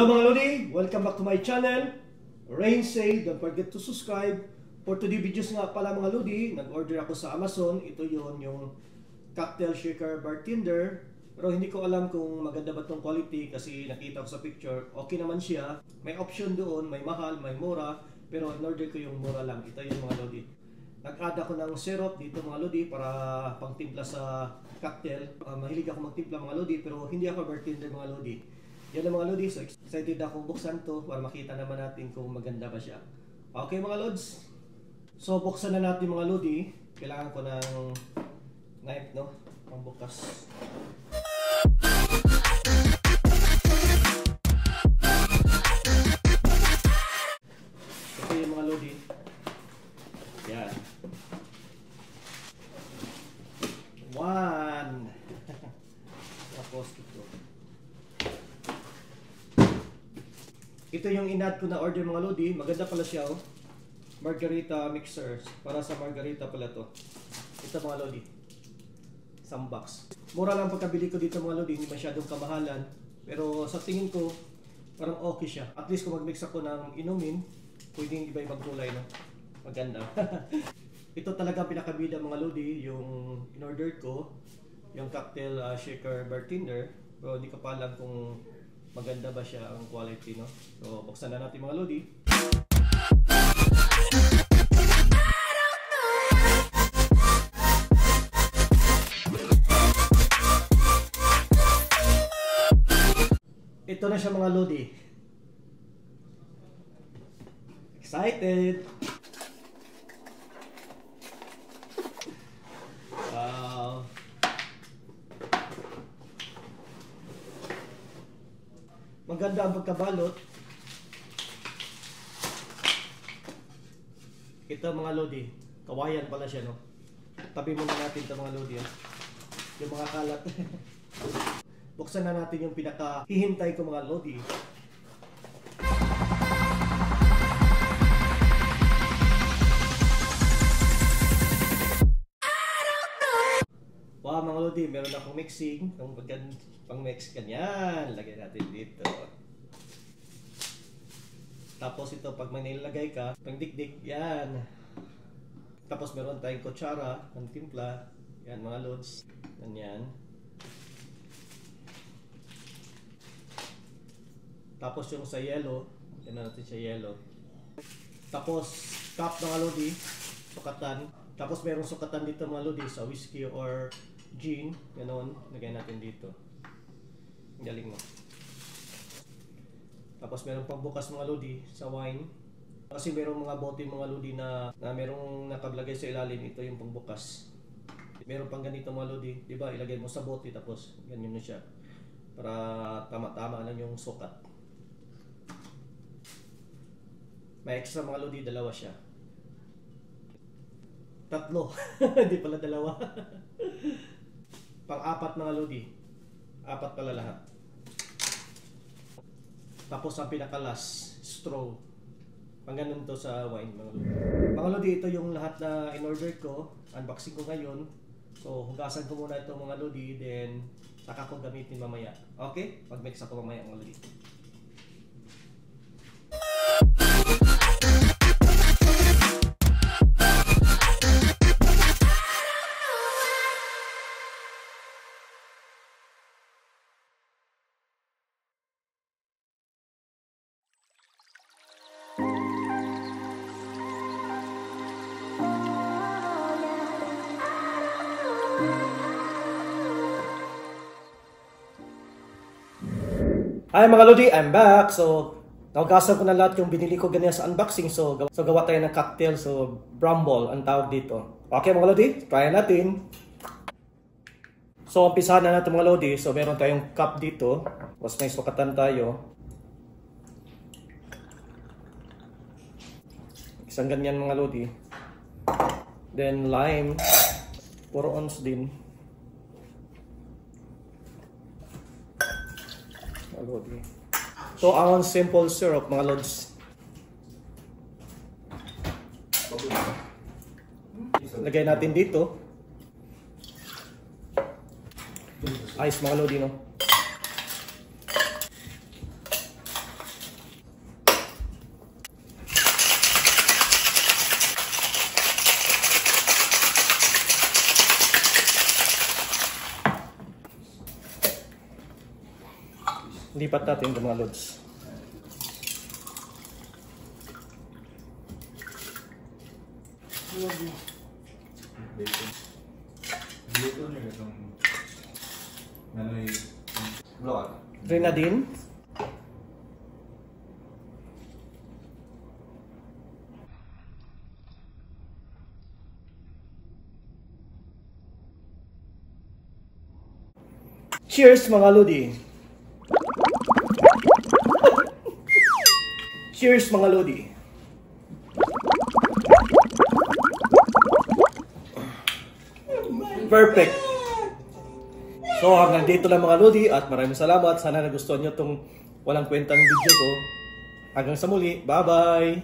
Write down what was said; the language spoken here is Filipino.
Hello mga Lodi! Welcome back to my channel. Rain say, don't forget to subscribe. For today videos nga pala mga Lodi, nag-order ako sa Amazon. Ito yung cocktail shaker bartender. Pero hindi ko alam kung maganda ba itong quality kasi nakita ko sa picture. Okay naman siya. May option doon, may mahal, may mura. Pero in-order ko yung mura lang. Ito yung mga Lodi. Nag-add ako ng syrup dito mga Lodi para pangtimpla sa cocktail. Mahilig ako magtimpla mga Lodi pero hindi ako bartender mga Lodi. Yan ang mga Lodi, so excited ako buksan to para makita naman natin kung maganda ba siya. Okay mga Lods, so buksan na natin mga Lodi. Kailangan ko ng knife, no? Pangbukas. Ito yung mga Lodi. Yan. One. Tapos ito. Ito yung in-add ko na order mga Lodi. Maganda pala siya, oh. Margarita mixer. Para sa margarita pala to. Ito mga Lodi. Isang box. Mura lang pagkabili ko dito mga Lodi. Hindi masyadong kamahalan. Pero sa tingin ko, parang okay siya. At least kung mag-mix ako ng inumin, pwedeng iba-ibang kulay, no? Maganda. Ito talaga pinakabida mga Lodi. Yung in-order ko. Yung cocktail shaker bartender. Pero hindi ko pa alam kung maganda ba siya ang quality, no? So, buksan na natin mga Lodi. Ito na siya mga Lodi. Excited! Wow! Maganda ang pagkabalot. Ito mga Lodi, kawayan pala siya, no? Tabi muna natin ito mga Lodi, yung mga kalat. Buksan na natin yung pinaka hihintay ko mga Lodi. Wow mga Lodi, meron akong mixing. Pang-mix ganyan. Lagay natin dito. Tapos ito, pag may nilagay ka, pang-dikdik, yan. Tapos meron tayong kutsara, pang-timpla. Yan mga Lods. Ganyan. Tapos yung sa yellow, yan na natin sa yellow. Tapos cup mga Lodi, sukatan. Tapos merong sukatan dito mga Lodi sa whiskey or gin, ganoon, lagay natin dito. Galing mo. Tapos meron pang bukas mga Lodi sa wine. Kasi merong mga bote mga Lodi na merong nakablagay sa ilalim. Ito yung pangbukas. Meron pang ganito mga Lodi, di ba? Ilagay mo sa bote tapos ganyan na siya. Para tama-tama lang yung sukat. May extra mga Lodi, dalawa siya. Tatlo. Hindi pala dalawa. Pang-apat mga Lodi. Apat pala lahat. Tapos ang pinakalas, straw. Pang ganun to sa wine mga Lodi. Mga Lodi, ito yung lahat na in-order ko. Unboxing ko ngayon. So, hugasan ko muna ito mga Lodi. Then, saka ko gamitin mamaya. Okay? Pag-mix ako mamaya mga Lodi. Hi mga Lodi, I'm back. So, naugasan ko na lahat yung binili ko ganyan sa unboxing. So gawa tayo ng cocktail. So, Bramble ang tawag dito. Okay mga Lodi, try natin. So, umpisahan na natin mga Lodi. So, meron tayong cup dito. Tapos may sukatan tayo. Isang ganyan mga Lodi. Then, lime. 4 ounce din. Lodi. So, ang simple syrup mga Lods. Lagay natin dito. Ayos mga Lodi, no? lipat natin yung mga lods. Dito nyo itong nanoy block. Grenadine. Cheers mga lodi! Cheers mga lodi! Perfect! So hanggang dito lang mga lodi at maraming salamat. Sana nagustuhan nyo itong walang kwentang video ko. Hanggang sa muli. Bye bye!